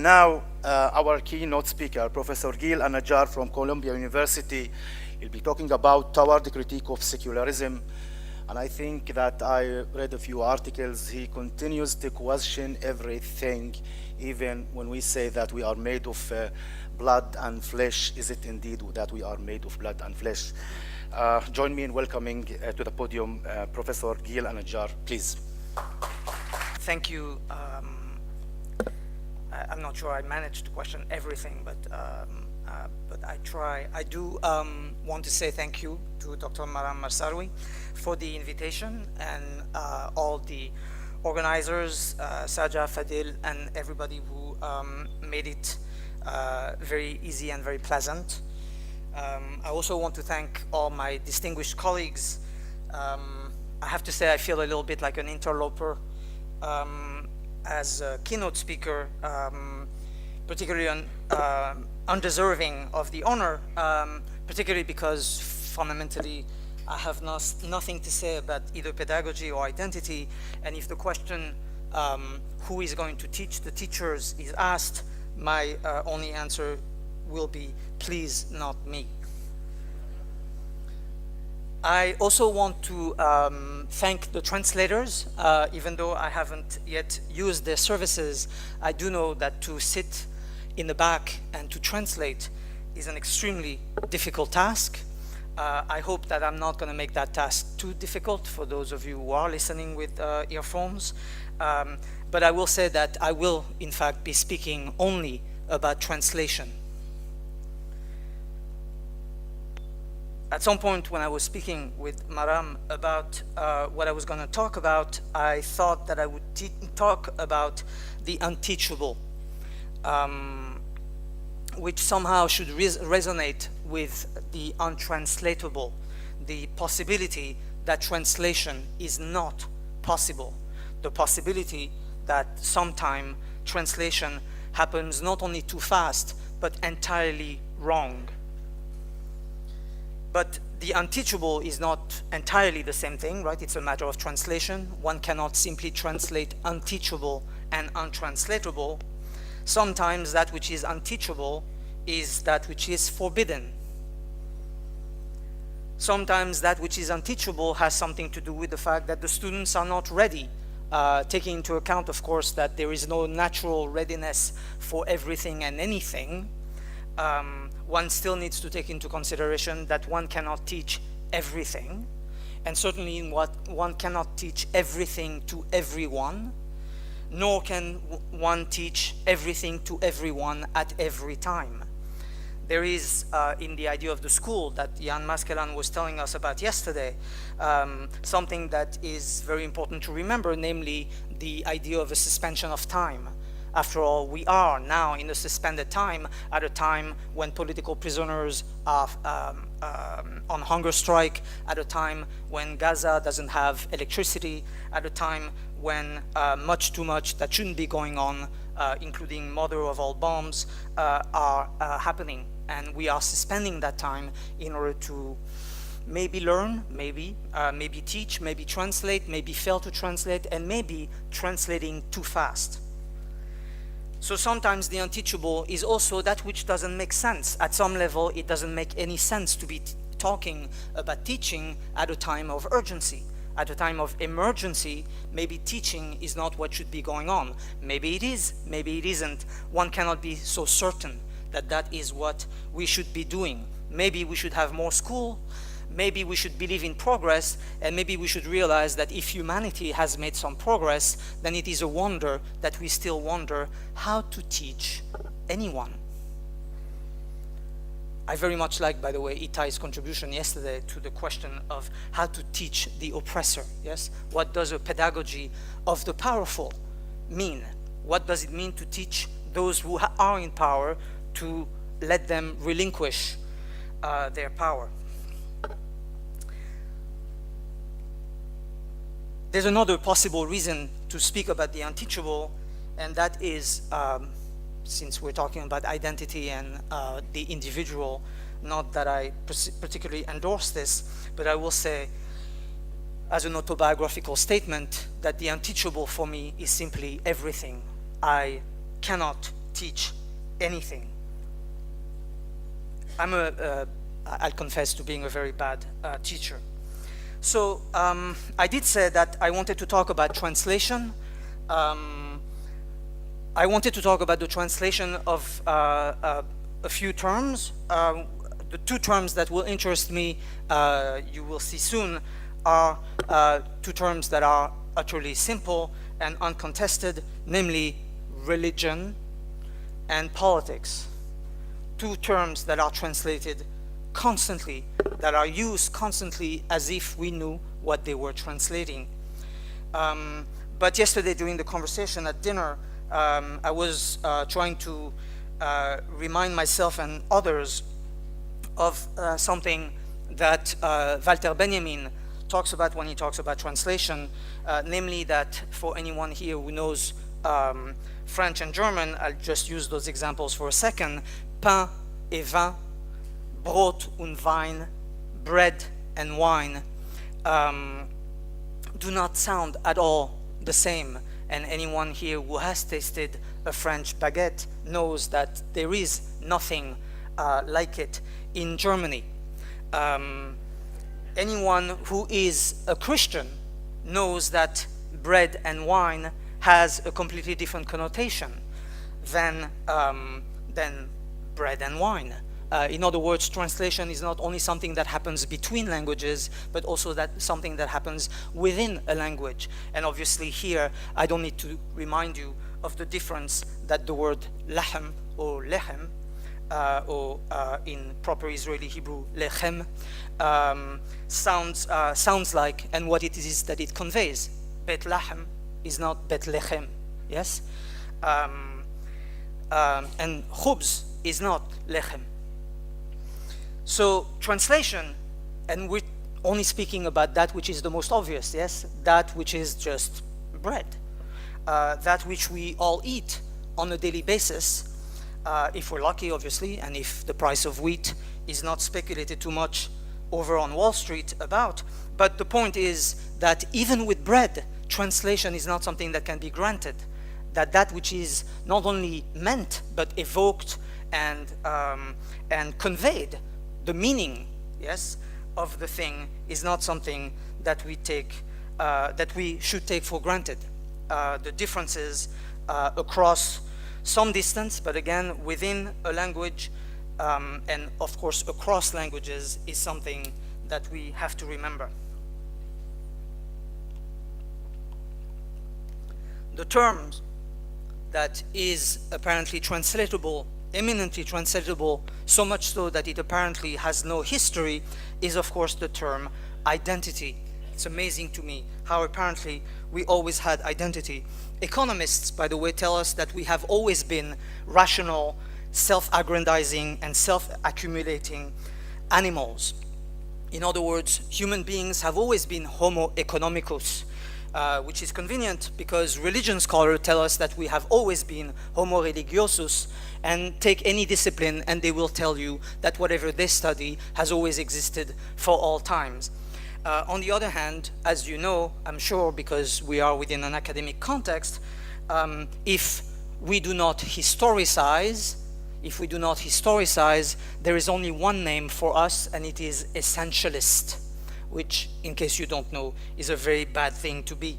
And now, our keynote speaker, Professor Anidjar from Columbia University, will be talking about toward the critique of secularism. And I think that I read a few articles. He continues to question everything, even when we say that we are made of blood and flesh. Is it indeed that we are made of blood and flesh? Join me in welcoming to the podium Professor Anidjar, please. Thank you. I'm not sure I managed to question everything, but I try. I do want to say thank you to Dr. Maram Marsaroui for the invitation and all the organizers, Saja, Fadil, and everybody who made it very easy and very pleasant. I also want to thank all my distinguished colleagues. I have to say I feel a little bit like an interloper as a keynote speaker, particularly undeserving of the honor, particularly because fundamentally I have nothing to say about either pedagogy or identity, and if the question who is going to teach the teachers is asked, my only answer will be, please, not me. I also want to thank the translators. Even though I haven't yet used their services, I do know that to sit in the back and to translate is an extremely difficult task. I hope that I'm not going to make that task too difficult for those of you who are listening with earphones. But I will say that I will, in fact, be speaking only about translation. At some point when I was speaking with Maram about what I was going to talk about, I thought that I would talk about the unteachable, which somehow should resonate with the untranslatable, the possibility that translation is not possible, the possibility that sometime translation happens not only too fast, but entirely wrong. But the unteachable is not entirely the same thing, right? It's a matter of translation. One cannot simply translate unteachable and untranslatable. Sometimes that which is unteachable is that which is forbidden. Sometimes that which is unteachable has something to do with the fact that the students are not ready, taking into account, of course, that there is no natural readiness for everything and anything. One still needs to take into consideration that one cannot teach everything, and certainly one cannot teach everything to everyone, nor can one teach everything to everyone at every time. There is, in the idea of the school that Jan Maskelan was telling us about yesterday, something that is very important to remember, namely the idea of a suspension of time. After all, we are now in a suspended time, at a time when political prisoners are on hunger strike, at a time when Gaza doesn't have electricity, at a time when much too much that shouldn't be going on, including mother of all bombs, are happening. And we are suspending that time in order to maybe learn, maybe teach, maybe translate, maybe fail to translate, and maybe translating too fast. So sometimes the unteachable is also that which doesn't make sense. At some level, it doesn't make any sense to be talking about teaching at a time of urgency. At a time of emergency, maybe teaching is not what should be going on. Maybe it is, maybe it isn't. One cannot be so certain that that is what we should be doing. Maybe we should have more school. Maybe we should believe in progress, and maybe we should realize that if humanity has made some progress, then it is a wonder that we still wonder how to teach anyone. I very much like, by the way, Itai's contribution yesterday to the question of how to teach the oppressor, yes? What does a pedagogy of the powerful mean? What does it mean to teach those who are in power to let them relinquish their power? There's another possible reason to speak about the unteachable, and that is, since we're talking about identity and the individual, not that I particularly endorse this, but I will say, as an autobiographical statement, that the unteachable for me is simply everything. I cannot teach anything. I'll confess to being a very bad teacher. So I did say that I wanted to talk about translation. I wanted to talk about the translation of a few terms. The two terms that will interest me, you will see soon, are two terms that are utterly simple and uncontested, namely religion and politics. Two terms that are translated constantly, that are used constantly as if we knew what they were translating. But yesterday during the conversation at dinner, I was trying to remind myself and others of something that Walter Benjamin talks about when he talks about translation, namely that for anyone here who knows French and German, I'll just use those examples for a second. Pain et vin, Brot und Wein, bread and wine, do not sound at all the same. And anyone here who has tasted a French baguette knows that there is nothing like it in Germany. Anyone who is a Christian knows that bread and wine has a completely different connotation than bread and wine. In other words, translation is not only something that happens between languages, but also something that happens within a language. And obviously here, I don't need to remind you of the difference that the word lahm or lechem, or in proper Israeli Hebrew, lechem, sounds like, and what it is that it conveys. Bet lahem is not bet lechem, yes? And khubz is not lechem. So translation, and we're only speaking about that which is the most obvious, yes? That which is just bread. That which we all eat on a daily basis, if we're lucky, obviously, and if the price of wheat is not speculated too much over on Wall Street about. But the point is that even with bread, translation is not something that can be granted. That which is not only meant, but evoked and conveyed, the meaning, yes, of the thing is not something that we take, that we should take for granted. The differences across some distance, but again, within a language, and of course across languages, is something that we have to remember. The terms that is apparently translatable, eminently translatable, so much so that it apparently has no history, is of course the term identity. It's amazing to me how apparently we always had identity. Economists, by the way, tell us that we have always been rational, self-aggrandizing, and self-accumulating animals. In other words, human beings have always been homo economicus, which is convenient because religion scholars tell us that we have always been homo religiosus, and take any discipline and they will tell you that whatever they study has always existed for all times. On the other hand, as you know, I'm sure because we are within an academic context, if we do not historicize, there is only one name for us, and it is essentialist, which, in case you don't know, is a very bad thing to be.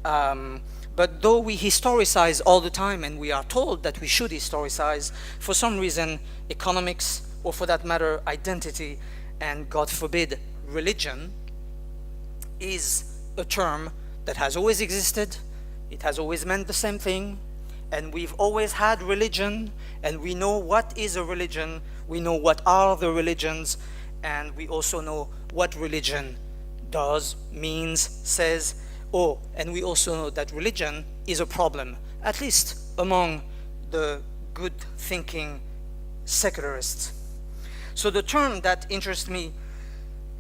But though we historicize all the time, and we are told that we should historicize, for some reason, economics, or for that matter, identity, and God forbid, religion, is a term that has always existed, it has always meant the same thing, and we've always had religion, and we know what is a religion, we know what are the religions, and we also know what religion does, means, says, and we also know that religion is a problem, at least among the good thinking secularists. So the term that interests me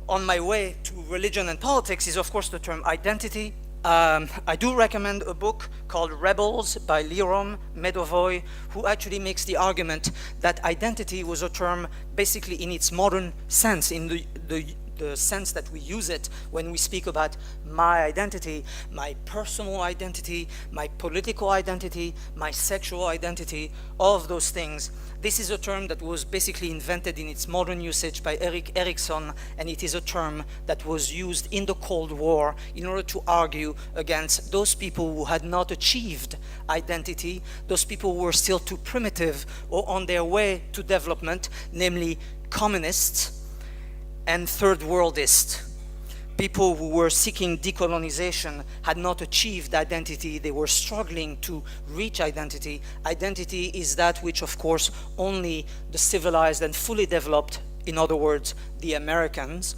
on my way to religion and politics is of course the term identity. I do recommend a book called Rebels by Lirom Medovoy, who actually makes the argument that identity was a term basically in its modern sense, in the the sense that we use it when we speak about my identity, my personal identity, my political identity, my sexual identity, all of those things. This is a term that was basically invented in its modern usage by Erik Erikson, and it is a term that was used in the Cold War in order to argue against those people who had not achieved identity, those people who were still too primitive or on their way to development, namely communists and third worldists. People who were seeking decolonization had not achieved identity. They were struggling to reach identity. Identity is that which, of course, only the civilized and fully developed, in other words, the Americans,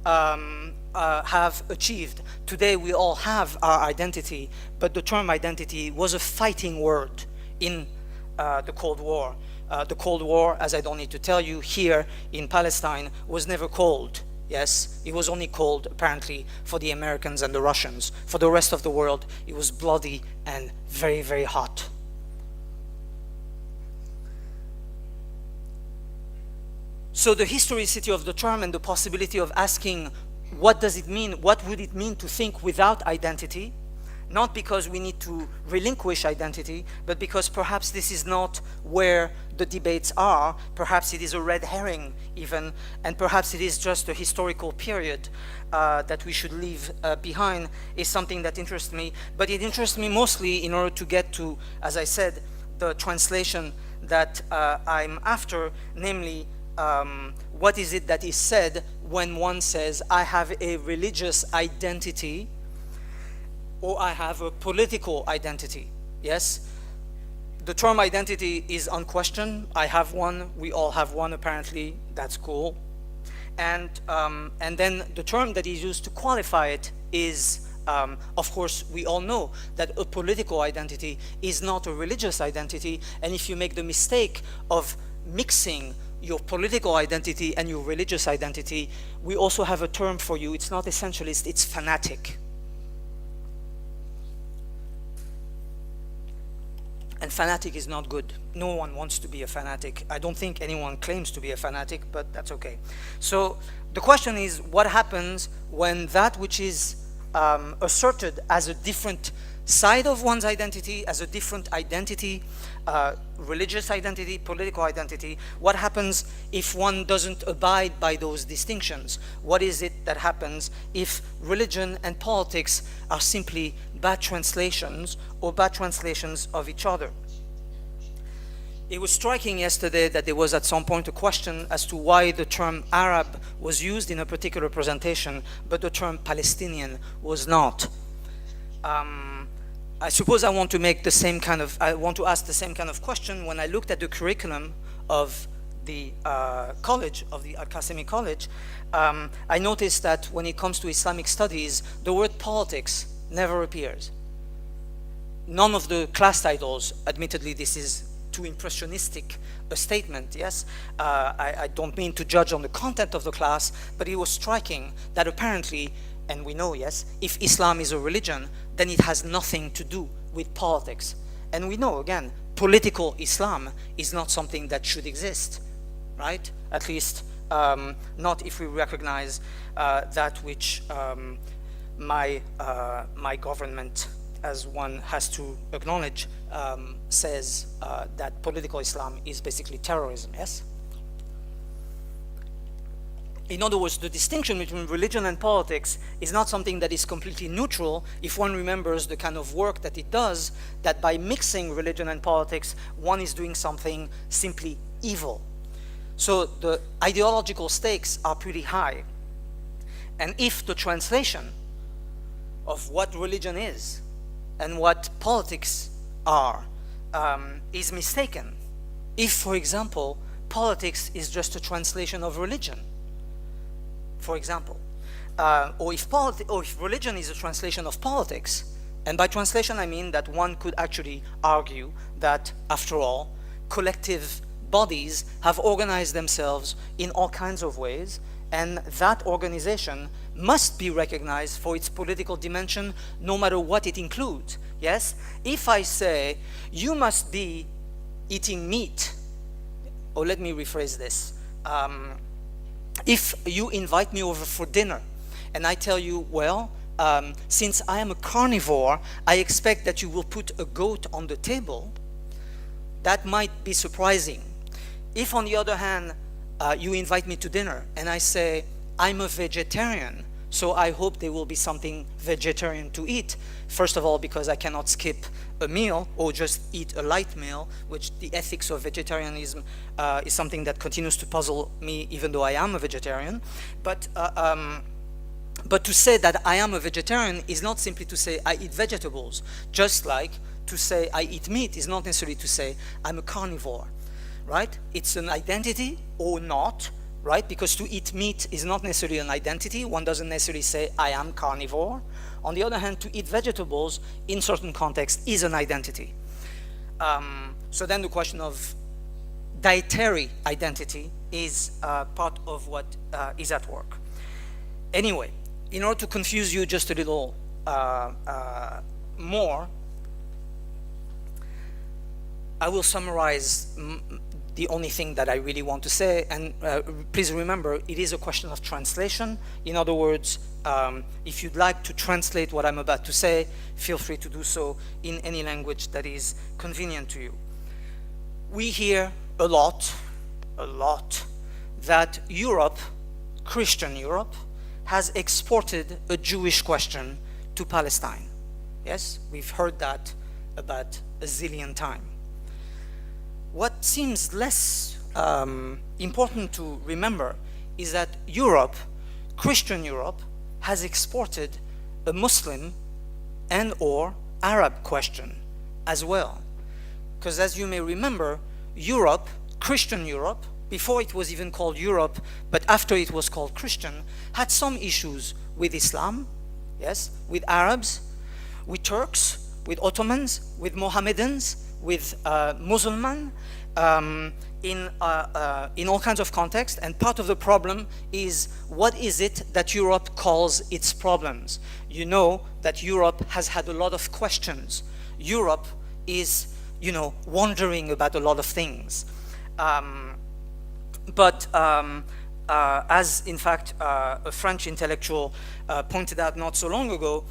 have achieved. Today we all have our identity, but the term identity was a fighting word in the Cold War. The Cold War, as I don't need to tell you, here in Palestine was never cold. Yes, it was only cold, apparently, for the Americans and the Russians. For the rest of the world, it was bloody and very, very hot. So the historicity of the term and the possibility of asking, what does it mean? What would it mean to think without identity? Not because we need to relinquish identity, but because perhaps this is not where the debates are. Perhaps it is a red herring even, and perhaps it is just a historical period that we should leave behind, is something that interests me. But it interests me mostly in order to get to, as I said, the translation that I'm after, namely, what is it that is said when one says, I have a religious identity, or I have a political identity. Yes? The term identity is unquestioned. I have one, we all have one apparently, that's cool. And then the term that is used to qualify it is, of course, we all know that a political identity is not a religious identity, and if you make the mistake of mixing your political identity and your religious identity, we also have a term for you. It's not essentialist, it's fanatic. And fanatic is not good. No one wants to be a fanatic. I don't think anyone claims to be a fanatic, but that's okay. So the question is, what happens when that which is asserted as a different side of one's identity, as a different identity, religious identity, political identity, what happens if one doesn't abide by those distinctions? What is it that happens if religion and politics are simply bad translations or bad translations of each other? It was striking yesterday that there was at some point a question as to why the term Arab was used in a particular presentation, but the term Palestinian was not. I suppose I want to make the same kind of, I want to ask the same kind of question when I looked at the curriculum of the college, of the Al-Qasemi college. I noticed that when it comes to Islamic studies, the word politics never appears. None of the class titles, admittedly this is too impressionistic a statement, yes? I don't mean to judge on the content of the class, but it was striking that apparently, and we know, yes, if Islam is a religion, then it has nothing to do with politics. And we know, again, political Islam is not something that should exist, right? At least not if we recognize that which my government, as one has to acknowledge, says that political Islam is basically terrorism, yes? In other words, the distinction between religion and politics is not something that is completely neutral if one remembers the kind of work that it does, that by mixing religion and politics, one is doing something simply evil. So the ideological stakes are pretty high. And if the translation of what religion is and what politics are is mistaken, if, for example, politics is just a translation of religion, for example, or if religion is a translation of politics, and by translation I mean that one could actually argue that, after all, collective bodies have organized themselves in all kinds of ways, and that organization must be recognized for its political dimension, no matter what it includes, yes? If I say, you must be eating meat, or let me rephrase this, if you invite me over for dinner and I tell you, well, since I am a carnivore, I expect that you will put a goat on the table, that might be surprising. If, on the other hand, you invite me to dinner and I say, I'm a vegetarian, so I hope there will be something vegetarian to eat. First of all, because I cannot skip a meal or just eat a light meal, which the ethics of vegetarianism is something that continues to puzzle me, even though I am a vegetarian. But to say that I am a vegetarian is not simply to say I eat vegetables, just like to say I eat meat is not necessarily to say I'm a carnivore, right? It's an identity or not, right? Because to eat meat is not necessarily an identity. One doesn't necessarily say I am carnivore. On the other hand, to eat vegetables in certain contexts is an identity. So then the question of dietary identity is part of what is at work. Anyway, in order to confuse you just a little more, I will summarize the only thing that I really want to say, and please remember, it is a question of translation. In other words, if you'd like to translate what I'm about to say, feel free to do so in any language that is convenient to you. We hear a lot, that Europe, Christian Europe, has exported a Jewish question to Palestine. Yes, we've heard that about a zillion times. What seems less important to remember is that Europe, Christian Europe, has exported a Muslim and or Arab question as well. Because as you may remember, Europe, Christian Europe, before it was even called Europe, but after it was called Christian, had some issues with Islam, yes, with Arabs, with Turks, with Ottomans, with Mohammedans, with Muslims, in all kinds of contexts. And part of the problem is, what is it that Europe calls its problems? You know that Europe has had a lot of questions. Europe is, wondering about a lot of things. As in fact a French intellectual pointed out not so long ago,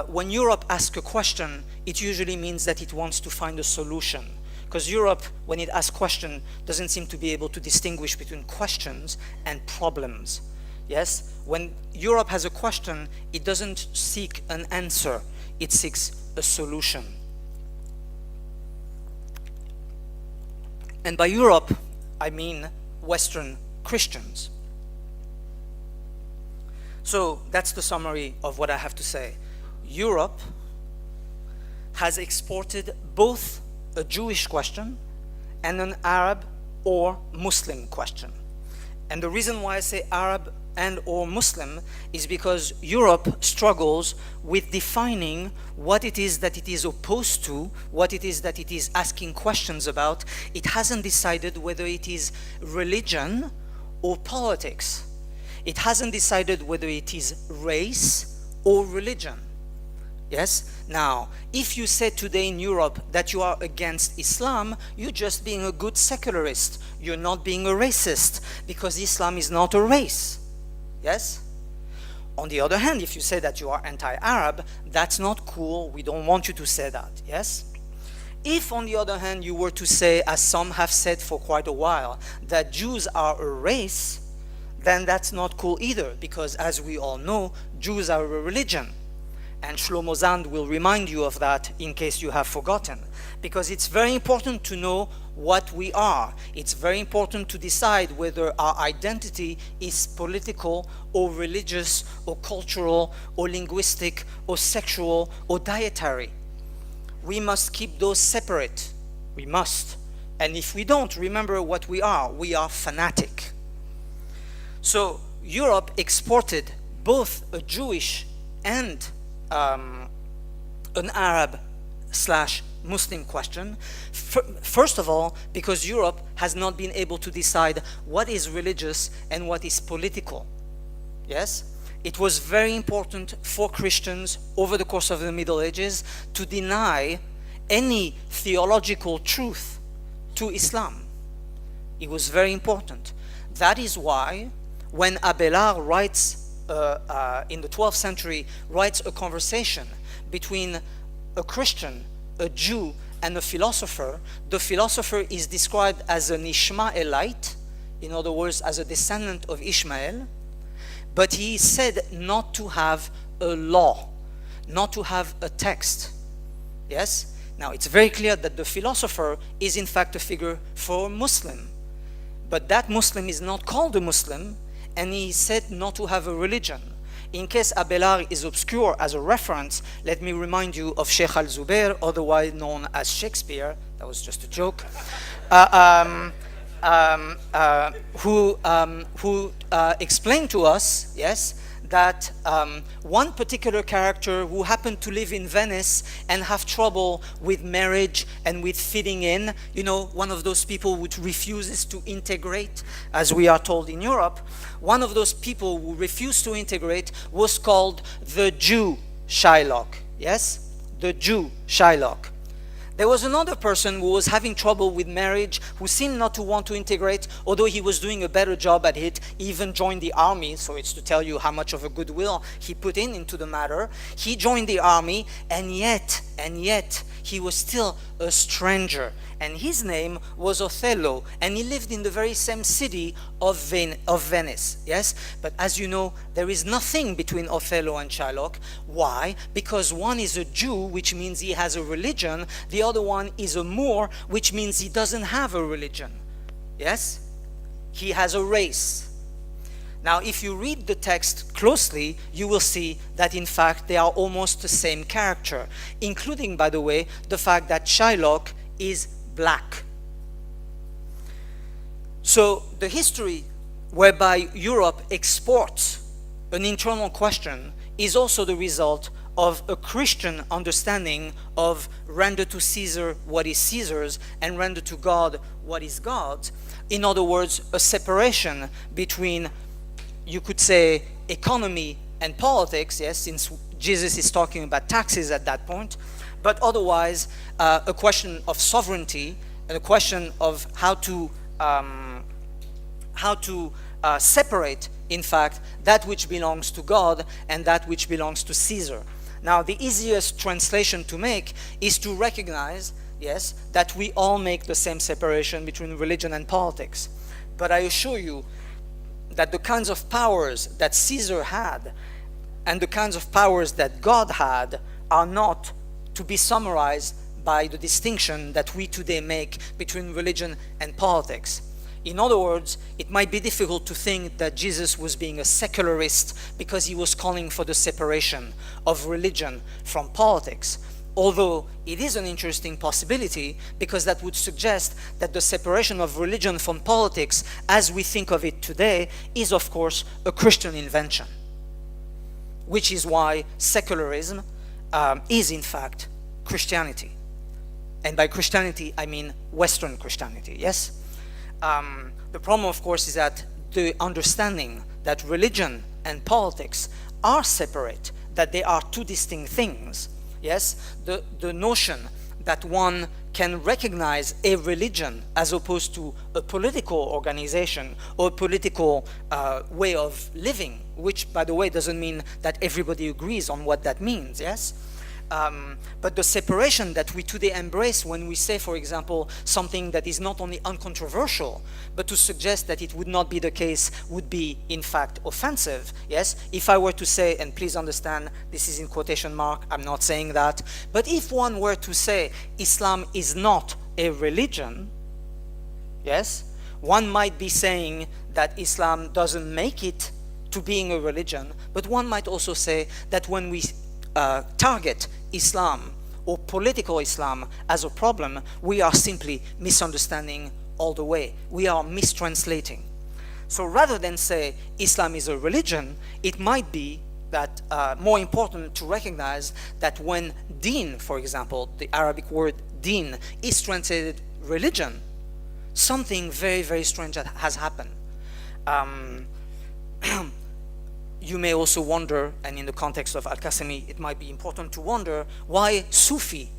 when Europe asks a question, it usually means that it wants to find a solution. Because Europe, when it asks questions, doesn't seem to be able to distinguish between questions and problems. Yes? When Europe has a question, it doesn't seek an answer, it seeks a solution. And by Europe, I mean Western Christians. So that's the summary of what I have to say. Europe has exported both a Jewish question and an Arab or Muslim question. And the reason why I say Arab and or Muslim is because Europe struggles with defining what it is that it is opposed to, what it is that it is asking questions about. It hasn't decided whether it is religion or politics. It hasn't decided whether it is race or religion. Yes? Now, if you say today in Europe that you are against Islam, you're just being a good secularist. You're not being a racist, because Islam is not a race. Yes? On the other hand, if you say that you are anti-Arab, that's not cool. We don't want you to say that. Yes? If, on the other hand, you were to say, as some have said for quite a while, that Jews are a race, then that's not cool either, because as we all know, Jews are a religion. And Shlomo Zand will remind you of that in case you have forgotten. Because it's very important to know what we are. It's very important to decide whether our identity is political or religious or cultural or linguistic or sexual or dietary. We must keep those separate. We must. And if we don't remember what we are fanatic. So Europe exported both a Jewish and an Arab/Muslim question. First of all, because Europe has not been able to decide what is religious and what is political. Yes? It was very important for Christians over the course of the Middle Ages to deny any theological truth to Islam. It was very important. That is why when Abelard writes, in the 12th century, writes a conversation between a Christian, a Jew, and a philosopher, the philosopher is described as an Ishmaelite, in other words, as a descendant of Ishmael, but he is said not to have a law, not to have a text. Yes? Now, it's very clear that the philosopher is in fact a figure for a Muslim, but that Muslim is not called a Muslim, and he is said not to have a religion. In case Abelard is obscure as a reference, let me remind you of Sheikh al-Zubair, otherwise known as Shakespeare, that was just a joke, who explained to us, yes, that one particular character who happened to live in Venice and have trouble with marriage and with fitting in, you know, one of those people who refuses to integrate, as we are told in Europe, one of those people who refused to integrate was called the Jew Shylock, yes? The Jew Shylock. There was another person who was having trouble with marriage, who seemed not to want to integrate, although he was doing a better job at it. He even joined the army, so it's to tell you how much of a goodwill he put into the matter. He joined the army, and yet, he was still a stranger. And his name was Othello, and he lived in the very same city of Venice, yes? But as you know, there is nothing between Othello and Shylock. Why? Because one is a Jew, which means he has a religion. The other one is a Moor, which means he doesn't have a religion, yes? He has a race. Now, if you read the text closely, you will see that in fact they are almost the same character, including, by the way, the fact that Shylock is black. So the history whereby Europe exports an internal question is also the result of a Christian understanding of render to Caesar what is Caesar's and render to God what is God's. In other words, a separation between, you could say, economy and politics, yes, since Jesus is talking about taxes at that point, but otherwise a question of sovereignty and a question of how to separate, in fact, that which belongs to God and that which belongs to Caesar. Now, the easiest translation to make is to recognize, yes, that we all make the same separation between religion and politics. But I assure you that the kinds of powers that Caesar had and the kinds of powers that God had are not to be summarized by the distinction that we today make between religion and politics. In other words, it might be difficult to think that Jesus was being a secularist because he was calling for the separation of religion from politics. Although it is an interesting possibility because that would suggest that the separation of religion from politics as we think of it today is of course a Christian invention, which is why secularism is in fact Christianity. And by Christianity I mean Western Christianity, yes? The problem of course is that the understanding that religion and politics are separate, that they are two distinct things, yes? The notion that one can recognize a religion as opposed to a political organization or a political way of living, which by the way doesn't mean that everybody agrees on what that means, yes? But the separation that we today embrace when we say, for example, something that is not only uncontroversial, but to suggest that it would not be the case would be, in fact, offensive. Yes, if I were to say, and please understand, this is in quotation mark, I'm not saying that, but if one were to say Islam is not a religion, yes, one might be saying that Islam doesn't make it to being a religion, but one might also say that when we target Islam or political Islam as a problem, we are simply misunderstanding all the way. We are mistranslating. So rather than say Islam is a religion, it might be that more important to recognize that when deen, for example, the Arabic word deen, is translated religion, something very, very strange has happened. You may also wonder, and in the context of Al-Qasemi, it might be important to wonder why Sufi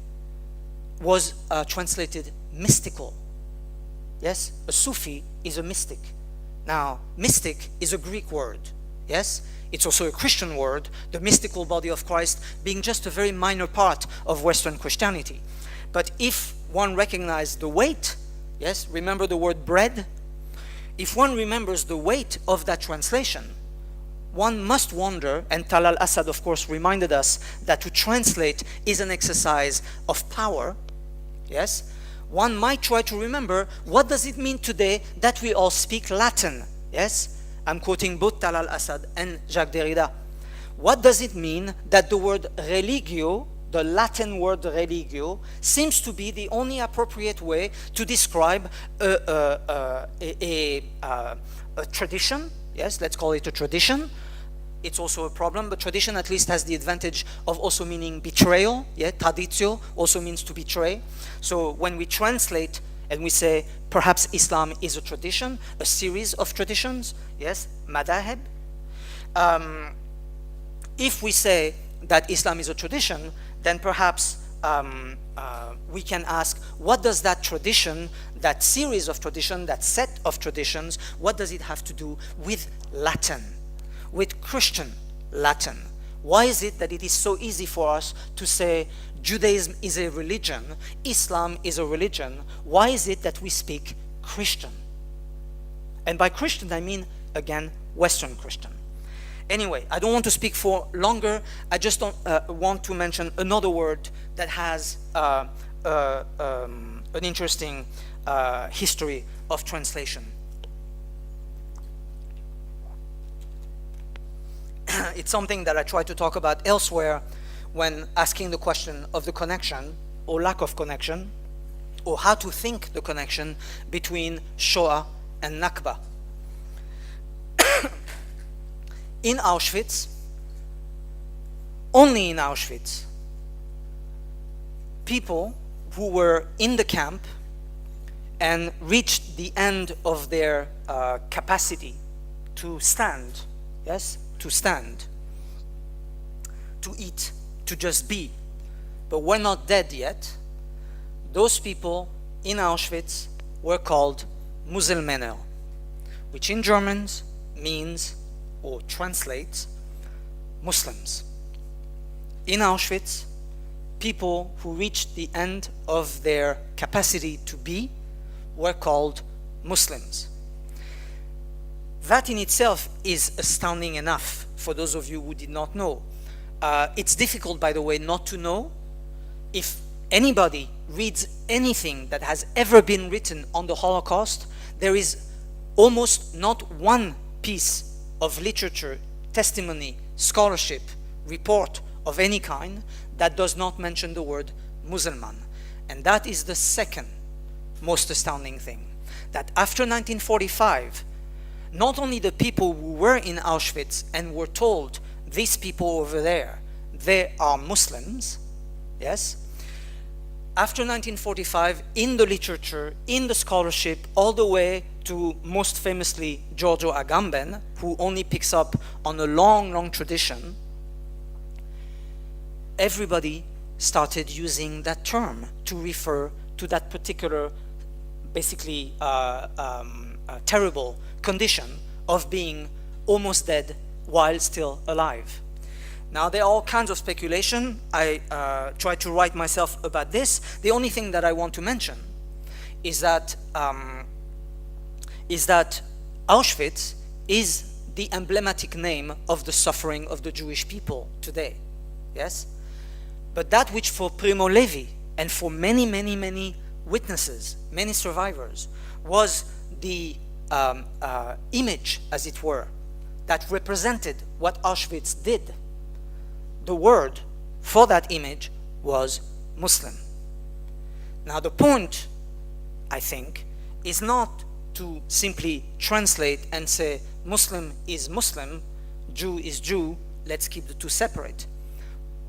was translated mystical. Yes, a Sufi is a mystic. Now, mystic is a Greek word, yes? It's also a Christian word, the mystical body of Christ being just a very minor part of Western Christianity. But if one recognizes the weight, yes, remember the word bread? If one remembers the weight of that translation, one must wonder, and Tal al-Assad of course reminded us that to translate is an exercise of power, yes? One might try to remember, what does it mean today that we all speak Latin, yes? I'm quoting both Tal al-Assad and Jacques Derrida. What does it mean that the word religio, the Latin word religio, seems to be the only appropriate way to describe a tradition, yes, let's call it a tradition. It's also a problem, but tradition at least has the advantage of also meaning betrayal, yeah, traditio also means to betray. So when we translate and we say, perhaps Islam is a tradition, a series of traditions, yes, madahib. If we say that Islam is a tradition, then perhaps we can ask, what does that tradition, that series of tradition, that set of traditions, what does it have to do with Latin, with Christian Latin? Why is it that it is so easy for us to say Judaism is a religion, Islam is a religion? Why is it that we speak Christian? And by Christian I mean, again, Western Christian. Anyway, I don't want to speak for longer. I just don't want to mention another word that has an interesting history of translation. It's something that I try to talk about elsewhere when asking the question of the connection or lack of connection, or how to think the connection between Shoah and Nakba. In Auschwitz, only in Auschwitz, people who were in the camp and reached the end of their capacity to stand, yes, to stand, to eat, to just be, but were not dead yet, those people in Auschwitz were called Muselmänner, which in German means or translates Muslims. In Auschwitz, people who reached the end of their capacity to be were called Muslims. That in itself is astounding enough for those of you who did not know. It's difficult, by the way, not to know. If anybody reads anything that has ever been written on the Holocaust, there is almost not one piece of literature, testimony, scholarship, report of any kind that does not mention the word Musulman. And that is the second most astounding thing. That after 1945, not only the people who were in Auschwitz and were told, these people over there, they are Muslims, yes? After 1945, in the literature, in the scholarship, all the way to most famously Giorgio Agamben, who only picks up on a long, long tradition, everybody started using that term to refer to that particular, basically terrible condition of being almost dead while still alive. Now, there are all kinds of speculation. I try to write myself about this. The only thing that I want to mention is that Auschwitz is the emblematic name of the suffering of the Jewish people today, yes? But that which for Primo Levi and for many, many, many witnesses, many survivors, was the image, as it were, that represented what Auschwitz did. The word for that image was Muslim. Now the point, I think, is not to simply translate and say Muslim is Muslim, Jew is Jew, let's keep the two separate.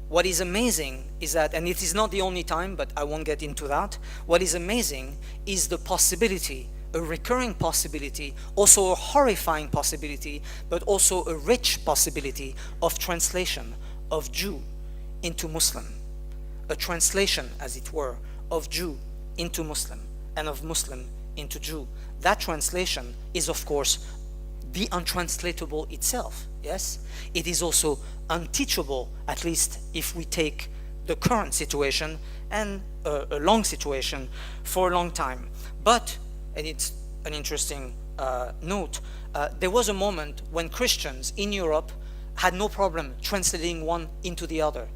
What is amazing is that, and it is not the only time, but I won't get into that, what is amazing is the possibility, a recurring possibility, also a horrifying possibility, but also a rich possibility of translation of Jew into Muslim, a translation, as it were, of Jew into Muslim and of Muslim into Jew. That translation is, of course, the untranslatable itself, yes? It is also unteachable, at least if we take the current situation and a long situation for a long time. But, and it's an interesting note, there was a moment when Christians in Europe had no problem translating one into the other.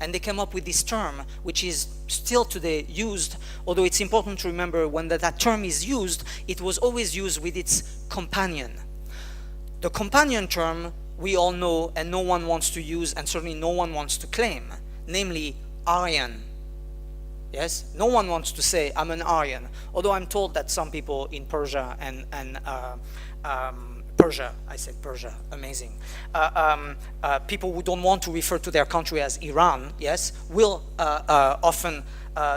And they came up with this term, which is still today used, although it's important to remember when that term is used, it was always used with its companion. The companion term we all know and no one wants to use, and certainly no one wants to claim, namely Aryan. Yes, no one wants to say I'm an Aryan, although I'm told that some people in Persia and Persia, I said Persia, amazing. People who don't want to refer to their country as Iran, yes, will often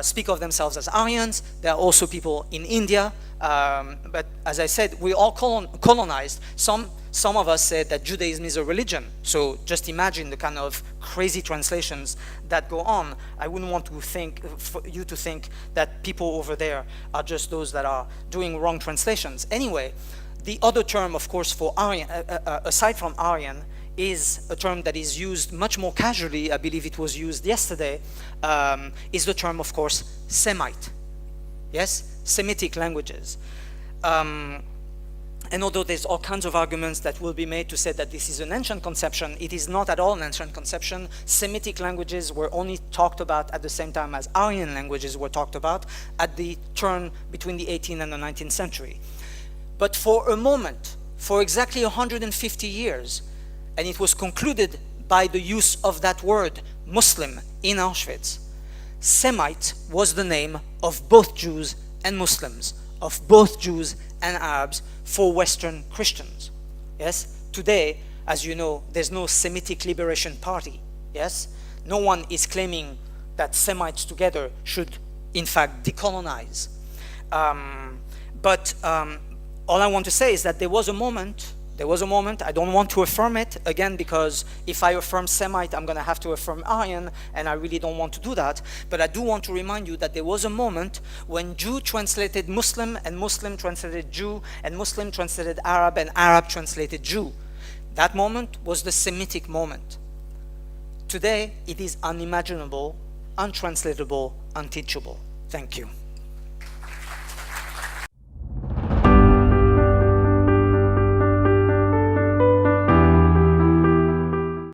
speak of themselves as Aryans. There are also people in India, but as I said, we all colonized. Some of us said that Judaism is a religion. So just imagine the kind of crazy translations that go on. I wouldn't want to for you to think that people over there are just those that are doing wrong translations. Anyway, the other term, of course, for Aryan, aside from Aryan, is a term that is used much more casually. I believe it was used yesterday, is the term, of course, Semite. Yes, Semitic languages. And although there's all kinds of arguments that will be made to say that this is an ancient conception, it is not at all an ancient conception. Semitic languages were only talked about at the same time as Aryan languages were talked about at the turn between the 18th and the 19th century. But for a moment, for exactly 150 years, and it was concluded by the use of that word, Muslim, in Auschwitz, Semite was the name of both Jews and Muslims, of both Jews and Arabs for Western Christians. Yes, today, as you know, there's no Semitic Liberation Party. Yes, no one is claiming that Semites together should, in fact, decolonize. All I want to say is that there was a moment, I don't want to affirm it, again, because if I affirm Semite, I'm going to have to affirm Aryan, and I really don't want to do that. But I do want to remind you that there was a moment when Jew translated Muslim, and Muslim translated Jew, and Muslim translated Arab, and Arab translated Jew. That moment was the Semitic moment. Today, it is unimaginable, untranslatable, unteachable. Thank you.